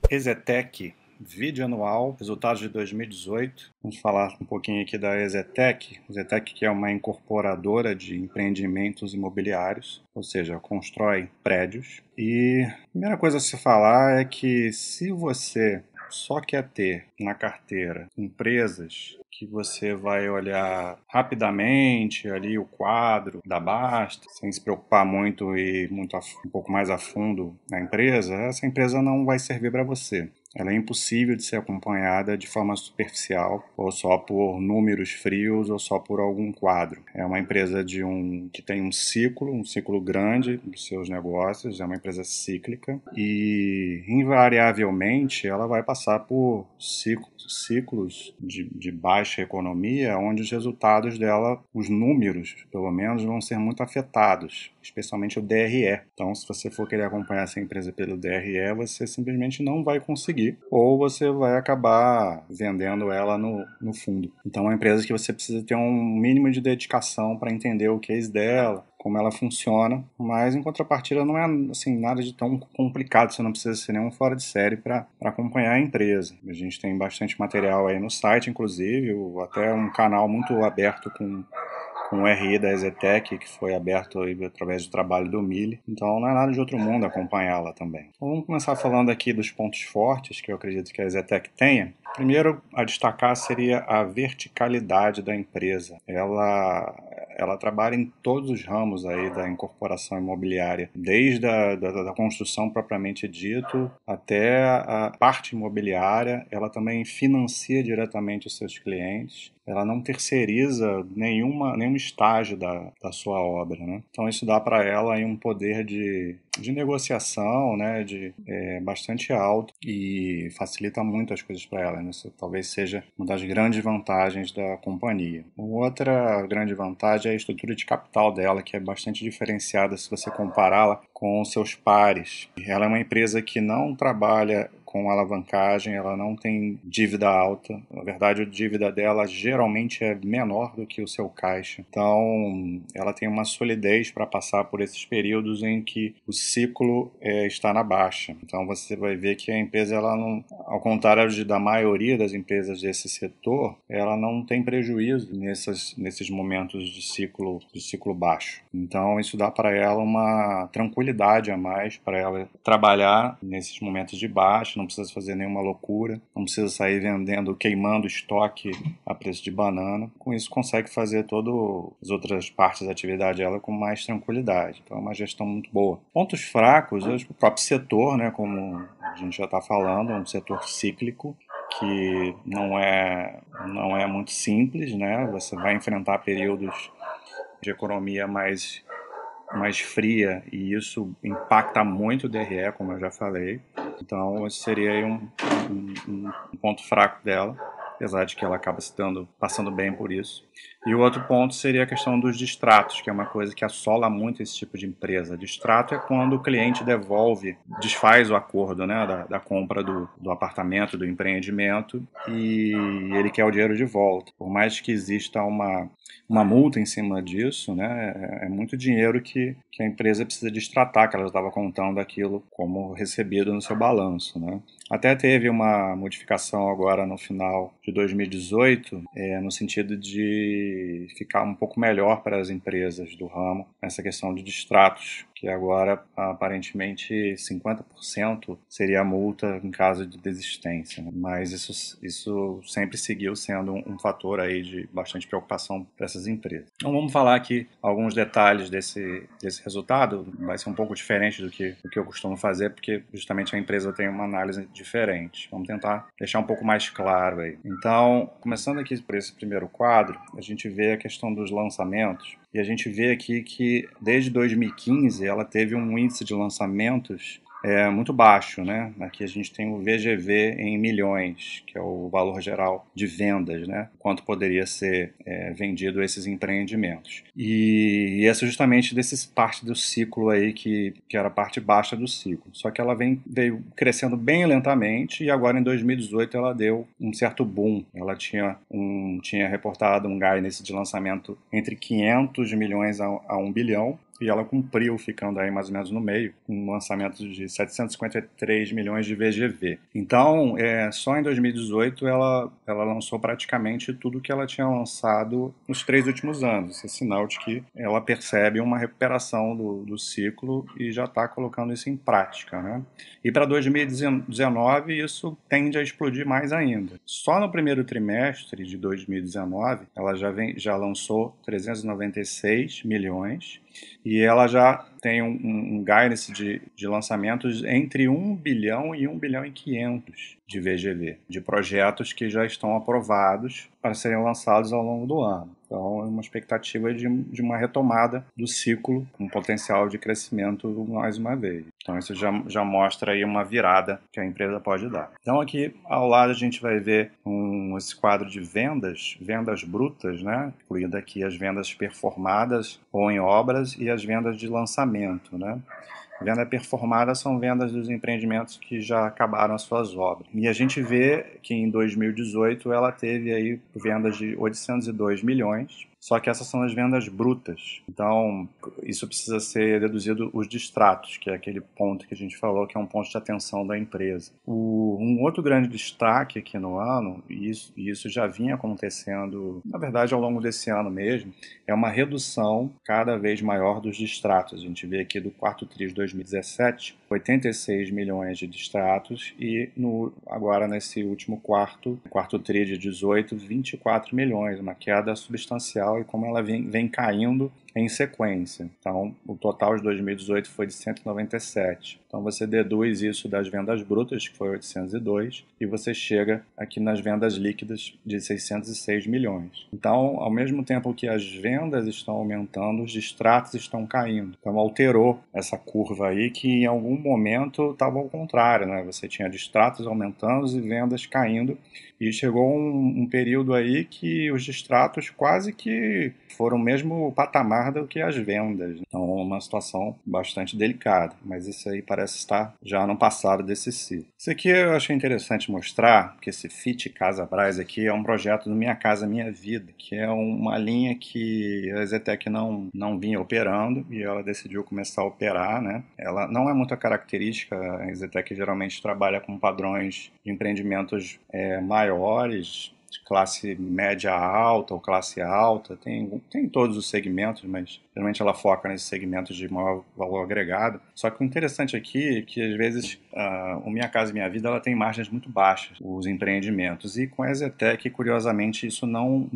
Exetec, vídeo anual, resultados de 2018. Vamos falar um pouquinho aqui da Exetec. Exetec que é uma incorporadora de empreendimentos imobiliários, ou seja, constrói prédios. E a primeira coisa a se falar é que se você só quer ter na carteira empresas que você vai olhar rapidamente ali o quadro da Basta, sem se preocupar muito e um pouco mais a fundo na empresa, essa empresa não vai servir para você. Ela é impossível de ser acompanhada de forma superficial, ou só por números frios, ou só por algum quadro. É uma empresa que tem um ciclo grande dos seus negócios, é uma empresa cíclica e, invariavelmente, ela vai passar por ciclos de baixa economia, onde os resultados dela, os números, pelo menos, vão ser muito afetados, especialmente o DRE. Então, se você for querer acompanhar essa empresa pelo DRE, você simplesmente não vai conseguir, ou você vai acabar vendendo ela no fundo. Então, é uma empresa que você precisa ter um mínimo de dedicação para entender o case dela, como ela funciona, mas em contrapartida não é assim, nada de tão complicado, você não precisa ser nenhum fora de série para acompanhar a empresa. A gente tem bastante material aí no site, inclusive, até um canal muito aberto com o RI da Exetec, que foi aberto aí através do trabalho do Mille. Então não é nada de outro mundo acompanhá-la também. Então, vamos começar falando aqui dos pontos fortes que eu acredito que a Exetec tenha. Primeiro a destacar seria a verticalidade da empresa. Ela trabalha em todos os ramos aí da incorporação imobiliária, desde da construção propriamente dito até a parte imobiliária. Ela também financia diretamente os seus clientes. Ela não terceiriza nenhum estágio da sua obra, né? Então isso dá para ela aí um poder de negociação, né, bastante alto e facilita muito as coisas para ela, né? Isso talvez seja uma das grandes vantagens da companhia. Outra grande vantagem é a estrutura de capital dela, que é bastante diferenciada se você compará-la com os seus pares. Ela é uma empresa que não trabalha com alavancagem, ela não tem dívida alta. Na verdade, a dívida dela geralmente é menor do que o seu caixa. Então, ela tem uma solidez para passar por esses períodos em que o ciclo está na baixa. Então, você vai ver que a empresa, ela não, ao contrário da maioria das empresas desse setor, ela não tem prejuízo nesses momentos de ciclo baixo. Então, isso dá para ela uma tranquilidade a mais para ela trabalhar nesses momentos de baixa. Não precisa fazer nenhuma loucura, não precisa sair queimando estoque a preço de banana. Com isso consegue fazer todas as outras partes da atividade dela com mais tranquilidade. Então é uma gestão muito boa. Pontos fracos, o próprio setor, né, como a gente já está falando, é um setor cíclico que não é muito simples, né? Você vai enfrentar períodos de economia mais fria e isso impacta muito o DRE, como eu já falei. Então, esse seria aí um ponto fraco dela, apesar de que ela acaba passando bem por isso. E o outro ponto seria a questão dos distratos, que é uma coisa que assola muito esse tipo de empresa. Distrato é quando o cliente desfaz o acordo, né, da compra do apartamento, do empreendimento, e ele quer o dinheiro de volta. Por mais que exista uma multa em cima disso, né, é muito dinheiro que a empresa precisa distratar, que ela estava contando aquilo como recebido no seu balanço, né. Até teve uma modificação agora no final de 2018, no sentido de ficar um pouco melhor para as empresas do ramo, essa questão de distratos, que agora aparentemente 50% seria a multa em caso de desistência, né? Mas isso sempre seguiu sendo um fator aí de bastante preocupação para essas empresas. Então vamos falar aqui alguns detalhes desse resultado. Vai ser um pouco diferente do que eu costumo fazer, porque justamente a empresa tem uma análise diferente. Vamos tentar deixar um pouco mais claro aí. Então, começando aqui por esse primeiro quadro, a gente vê a questão dos lançamentos. E a gente vê aqui que desde 2015 ela teve um índice de lançamentos muito baixo, né? Aqui a gente tem o VGV em milhões, que é o valor geral de vendas, né? Quanto poderia ser vendido esses empreendimentos. E essa justamente desse parte do ciclo aí que era a parte baixa do ciclo. Só que ela veio crescendo bem lentamente e agora em 2018 ela deu um certo boom. Ela tinha reportado um guidance de lançamento entre 500 milhões a 1 bilhão. e ela cumpriu, ficando aí mais ou menos no meio, com um lançamento de 753 milhões de VGV. Então, só em 2018 ela lançou praticamente tudo que ela tinha lançado nos 3 últimos anos. Esse é sinal de que ela percebe uma recuperação do ciclo e já está colocando isso em prática, né? E para 2019 isso tende a explodir mais ainda. Só no primeiro trimestre de 2019 ela já lançou 396 milhões e ela já tem um guidance de lançamentos entre 1 bilhão e 1 bilhão e 500 de VGV, de projetos que já estão aprovados para serem lançados ao longo do ano. Então, é uma expectativa de uma retomada do ciclo, com potencial de crescimento mais uma vez. Então, isso já mostra aí uma virada que a empresa pode dar. Então, aqui ao lado a gente vai ver esse quadro de vendas brutas, né? Incluindo aqui as vendas performadas ou em obras e as vendas de lançamento, né? Venda performada são vendas dos empreendimentos que já acabaram as suas obras. E a gente vê que em 2018 ela teve aí vendas de 802 milhões, só que essas são as vendas brutas. Então, isso precisa ser deduzido os distratos, que é aquele ponto que a gente falou que é um ponto de atenção da empresa. Um outro grande destaque aqui no ano, e isso já vinha acontecendo, na verdade, ao longo desse ano mesmo, é uma redução cada vez maior dos distratos. A gente vê aqui do quarto tri de 2017, 86 milhões de distratos e agora nesse último quarto tri de 18, 24 milhões, uma queda substancial e como ela vem caindo em sequência. Então, o total de 2018 foi de 197. Então, você deduz isso das vendas brutas, que foi 802, e você chega aqui nas vendas líquidas de 606 milhões. Então, ao mesmo tempo que as vendas estão aumentando, os distratos estão caindo. Então, alterou essa curva aí que em algum momento estava ao contrário, né? Você tinha distratos aumentando e vendas caindo, e chegou um período aí que os distratos quase que foram o mesmo patamar do que as vendas. Então, uma situação bastante delicada, mas isso aí parece estar já no passado desse ciclo. Isso aqui eu achei interessante mostrar, que esse Fit Casa Brás aqui é um projeto do Minha Casa Minha Vida, que é uma linha que a EZTEC não vinha operando e ela decidiu começar a operar, né? Ela não é muito característica, a EZTEC geralmente trabalha com padrões de empreendimentos maiores, de classe média alta ou classe alta, tem todos os segmentos, mas geralmente ela foca nesses segmentos de maior valor agregado. Só que o interessante aqui é que às vezes o Minha Casa Minha Vida ela tem margens muito baixas, os empreendimentos, e com a EZTEC, curiosamente, isso não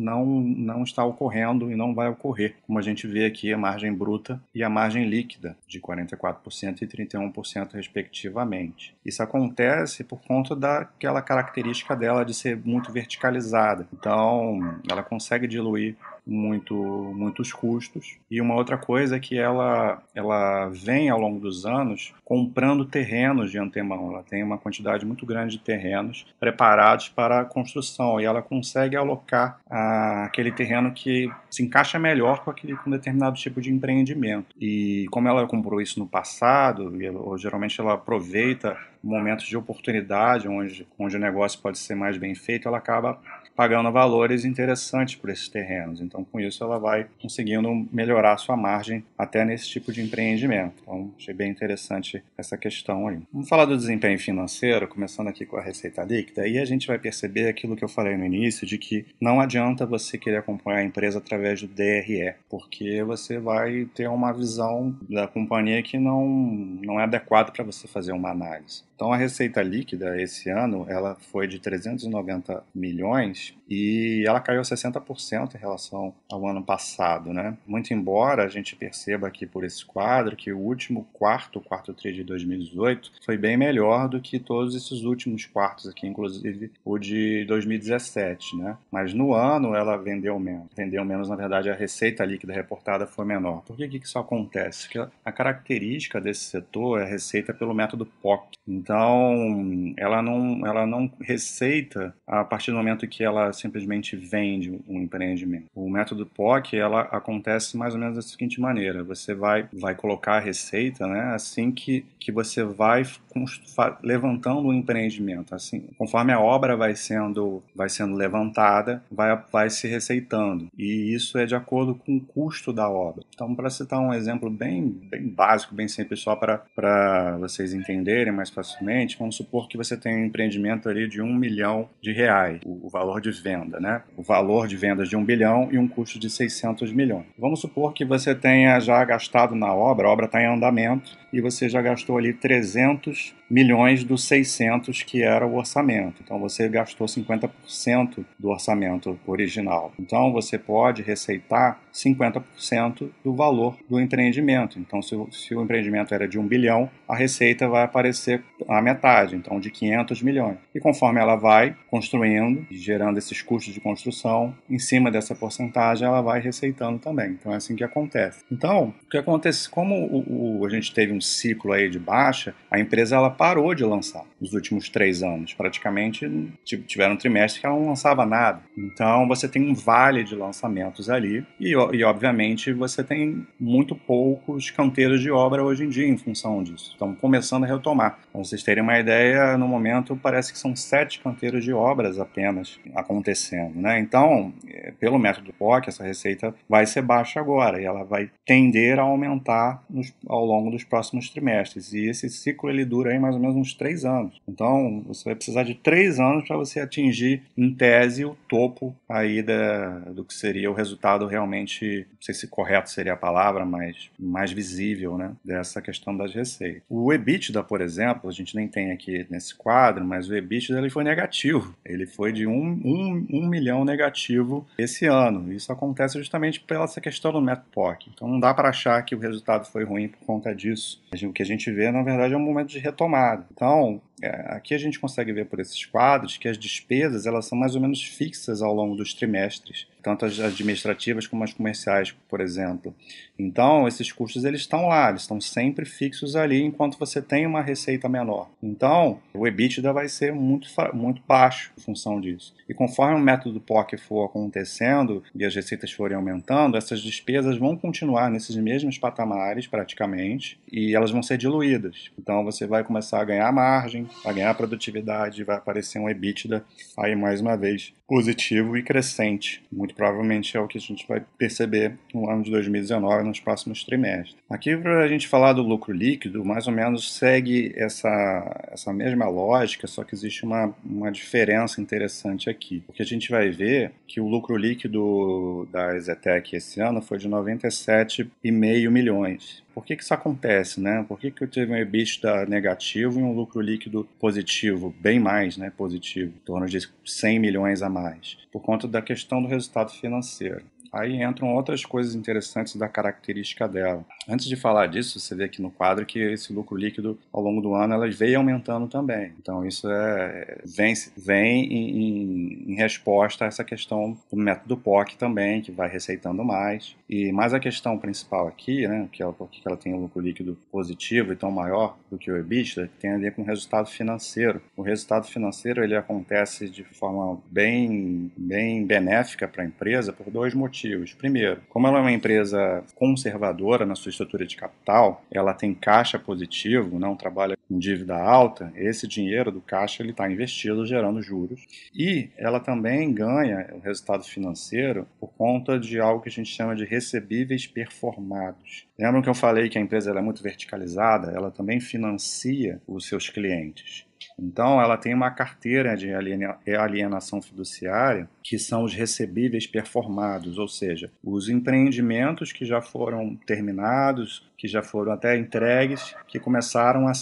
está ocorrendo e não vai ocorrer, como a gente vê aqui a margem bruta e a margem líquida de 44% e 31% respectivamente. Isso acontece por conta daquela característica dela de ser muito verticalizada. Então, ela consegue diluir muitos custos. E uma outra coisa é que ela vem ao longo dos anos comprando terrenos de antemão. Ela tem uma quantidade muito grande de terrenos preparados para a construção e ela consegue alocar aquele terreno que se encaixa melhor com determinado tipo de empreendimento. E como ela comprou isso no passado, ou geralmente ela aproveita momentos de oportunidade onde o negócio pode ser mais bem feito, ela acaba pagando valores interessantes por esses terrenos. Então, com isso, ela vai conseguindo melhorar a sua margem até nesse tipo de empreendimento. Então, achei bem interessante essa questão aí. Vamos falar do desempenho financeiro, começando aqui com a receita líquida. Aí a gente vai perceber aquilo que eu falei no início, de que não adianta você querer acompanhar a empresa através do DRE, porque você vai ter uma visão da companhia que não é adequada para você fazer uma análise. Então, a receita líquida esse ano ela foi de 390 milhões e ela caiu 60% em relação ao ano passado, né? Muito embora a gente perceba aqui por esse quadro que o último quarto tri de 2018, foi bem melhor do que todos esses últimos quartos aqui, inclusive o de 2017, né? Mas no ano ela vendeu menos. Vendeu menos, na verdade, a receita líquida reportada foi menor. Por que isso acontece? Porque a característica desse setor é a receita pelo método POC. Então, ela não receita a partir do momento que ela simplesmente vende um empreendimento. O método POC, ela acontece mais ou menos da seguinte maneira: você vai colocar a receita, né, assim que você vai levantando o empreendimento. Assim, conforme a obra vai sendo levantada, vai se receitando. E isso é de acordo com o custo da obra. Então, para citar um exemplo bem básico, bem simples, só para vocês entenderem mais facilmente, vamos supor que você tem um empreendimento ali de R$1 milhão, o valor de venda, né? O valor de vendas de 1 bilhão e um custo de 600 milhões. Vamos supor que você tenha já gastado na obra, a obra está em andamento, e você já gastou ali 300 milhões dos 600 que era o orçamento. Então você gastou 50% do orçamento original. Então você pode receitar 50% do valor do empreendimento. Então se o empreendimento era de 1 bilhão, a receita vai aparecer a metade, então de 500 milhões. E conforme ela vai construindo, gerando esses custos de construção, em cima dessa porcentagem ela vai receitando também. Então é assim que acontece. Então, o que acontece, como a gente teve um ciclo aí de baixa, a empresa ela parou de lançar nos últimos 3 anos. Praticamente tiveram trimestres que ela não lançava nada. Então você tem um vale de lançamentos ali e obviamente você tem muito poucos canteiros de obra hoje em dia em função disso. Estão começando a retomar. Para vocês terem uma ideia, no momento parece que são 7 canteiros de obras apenas acontecendo, né? Então, pelo método POC, essa receita vai ser baixa agora e ela vai tender a aumentar ao longo dos próximos trimestres. E esse ciclo ele dura aí mais ou menos uns 3 anos. Então, você vai precisar de 3 anos para você atingir, em tese, o topo aí do que seria o resultado realmente, não sei se correto seria a palavra, mas mais visível, né, dessa questão das receitas. O EBITDA, por exemplo, a gente nem tem aqui nesse quadro, mas o EBITDA ele foi negativo. Ele foi de 1 milhão negativo esse ano. Isso acontece justamente pela essa questão do método POC. Então não dá para achar que o resultado foi ruim por conta disso. O que a gente vê, na verdade, é um momento de retomada. Então, aqui a gente consegue ver por esses quadros que as despesas elas são mais ou menos fixas ao longo dos trimestres, tanto as administrativas como as comerciais, por exemplo. Então, esses custos eles estão lá, eles estão sempre fixos ali enquanto você tem uma receita menor. Então, o EBITDA vai ser muito baixo em função disso. E conforme o método POC for acontecendo e as receitas forem aumentando, essas despesas vão continuar nesses mesmos patamares praticamente e elas vão ser diluídas. Então, você vai começar a ganhar margem, a ganhar produtividade, vai aparecer um EBITDA aí mais uma vez positivo e crescente. Muito provavelmente é o que a gente vai perceber no ano de 2019, nos próximos trimestres. Aqui, para a gente falar do lucro líquido, mais ou menos segue essa mesma lógica, só que existe uma diferença interessante aqui. Porque a gente vai ver que o lucro líquido da EZTEC esse ano foi de 97,5 milhões. Por que isso acontece, né? Por que eu tive um EBITDA negativo e um lucro líquido positivo, bem mais, né, positivo, em torno de 100 milhões a mais? Por conta da questão do resultado financeiro. Aí entram outras coisas interessantes da característica dela. Antes de falar disso, você vê aqui no quadro que esse lucro líquido, ao longo do ano, ela veio aumentando também. Então, isso vem em resposta a essa questão do método POC também, que vai receitando mais. Mas a questão principal aqui, né, por que ela tem um lucro líquido positivo e tão maior do que o EBITDA, tem a ver com o resultado financeiro. O resultado financeiro ele acontece de forma bem benéfica para a empresa por 2 motivos. Primeiro, como ela é uma empresa conservadora na sua estrutura de capital, ela tem caixa positivo, não trabalha com dívida alta, esse dinheiro do caixa está investido gerando juros. E ela também ganha o resultado financeiro por conta de algo que a gente chama de recebíveis performados. Lembram que eu falei que a empresa é muito verticalizada? Ela também financia os seus clientes. Então, ela tem uma carteira de alienação fiduciária, que são os recebíveis performados, ou seja, os empreendimentos que já foram terminados, que já foram até entregues, que começaram a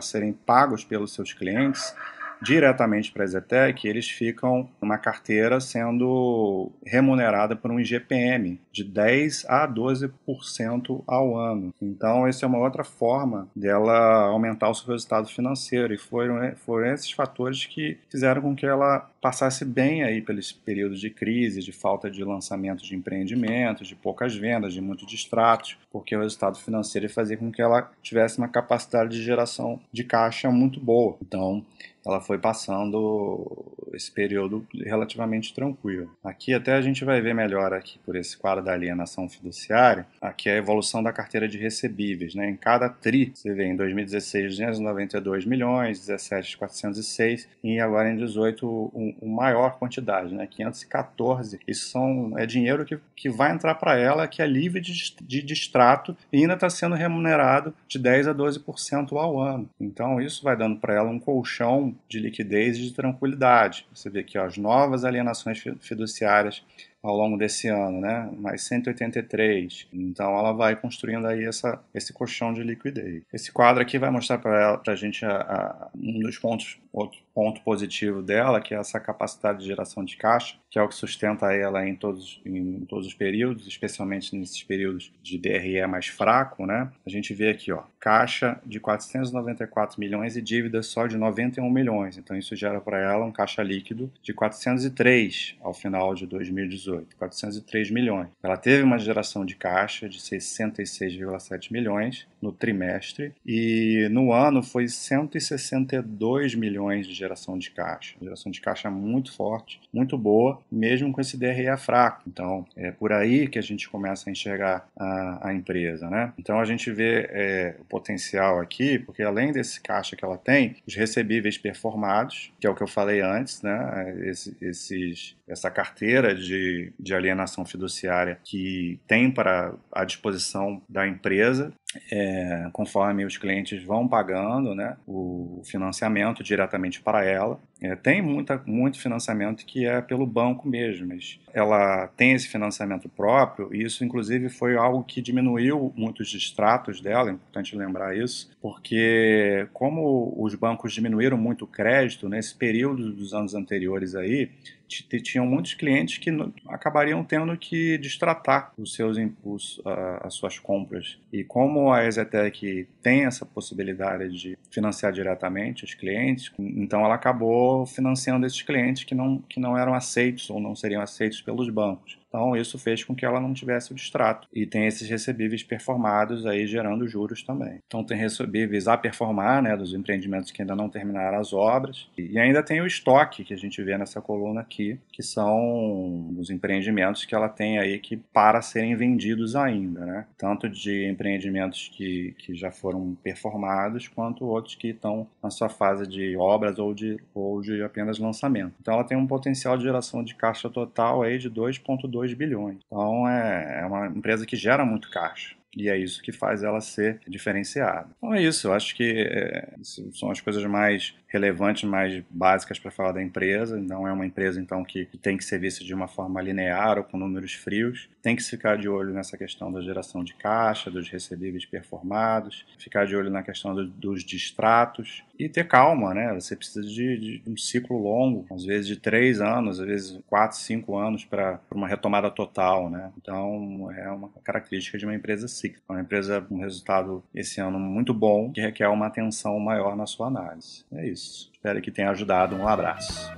serem pagos pelos seus clientes diretamente para a EZTEC, eles ficam numa carteira sendo remunerada por um IGPM de 10 a 12% ao ano. Então, essa é uma outra forma dela aumentar o seu resultado financeiro e foram esses fatores que fizeram com que ela passasse bem aí pelos períodos de crise, de falta de lançamento de empreendimentos, de poucas vendas, de muitos distratos, porque o resultado financeiro fazia com que ela tivesse uma capacidade de geração de caixa muito boa. Então, ela foi passando esse período relativamente tranquilo. Aqui até a gente vai ver melhor aqui por esse quadro da alienação fiduciária, aqui é a evolução da carteira de recebíveis, né? Em cada TRI, você vê em 2016 292 milhões, 17 406 e agora em 18 maior quantidade, né? 514. Isso é dinheiro que vai entrar para ela, que é livre de distrato e ainda está sendo remunerado de 10 a 12% ao ano. Então isso vai dando para ela um colchão de liquidez e de tranquilidade. Você vê aqui ó, as novas alienações fiduciárias ao longo desse ano, né? Mais 183. Então ela vai construindo aí esse colchão de liquidez. Esse quadro aqui vai mostrar para a gente um dos pontos, outro ponto positivo dela, que é essa capacidade de geração de caixa, que é o que sustenta ela em todos os períodos, especialmente nesses períodos de DRE mais fraco, né? A gente vê aqui, ó, caixa de 494 milhões e dívida só de 91 milhões. Então isso gera para ela um caixa líquido de 403 ao final de 2018, 403 milhões. Ela teve uma geração de caixa de 66,7 milhões no trimestre e no ano foi 162 milhões de geração de caixa. Geração de caixa muito forte, muito boa, mesmo com esse DRE fraco. Então, é por aí que a gente começa a enxergar a empresa, né? Então, a gente vê o potencial aqui, porque além desse caixa que ela tem, os recebíveis performados, que é o que eu falei antes, né? Essa carteira de alienação fiduciária que tem para a disposição da empresa, conforme os clientes vão pagando, né, o financiamento diretamente para ela. Tem muito financiamento que é pelo banco mesmo, mas ela tem esse financiamento próprio e isso inclusive foi algo que diminuiu muitos distratos dela, é importante lembrar isso, porque como os bancos diminuíram muito o crédito nesse período dos anos anteriores aí, tinham muitos clientes que acabariam tendo que distratar as suas compras. E como a EZTEC tem essa possibilidade de financiar diretamente os clientes, então ela acabou financiando esses clientes que não eram aceitos ou não seriam aceitos pelos bancos. Então isso fez com que ela não tivesse o distrato. E tem esses recebíveis performados aí gerando juros também. Então tem recebíveis a performar, né, dos empreendimentos que ainda não terminaram as obras. E ainda tem o estoque que a gente vê nessa coluna aqui, que são os empreendimentos que ela tem aí que para serem vendidos ainda, né? Tanto de empreendimentos que já foram performados, quanto outros que estão na sua fase de obras ou de apenas lançamento. Então ela tem um potencial de geração de caixa total aí de 2,2 bilhões. Então é uma empresa que gera muito caixa. E é isso que faz ela ser diferenciada. Então é isso, eu acho que são as coisas mais relevantes, mais básicas para falar da empresa. Não é uma empresa então que tem que ser vista de uma forma linear ou com números frios. Tem que ficar de olho nessa questão da geração de caixa, dos recebíveis performados, ficar de olho na questão dos distratos e ter calma, né? Você precisa de um ciclo longo, às vezes de 3 anos, às vezes 4, 5 anos para uma retomada total, né? Então é uma característica de uma empresa cíclica. Uma empresa com um resultado esse ano muito bom, que requer uma atenção maior na sua análise. É isso. Espero que tenha ajudado. Um abraço.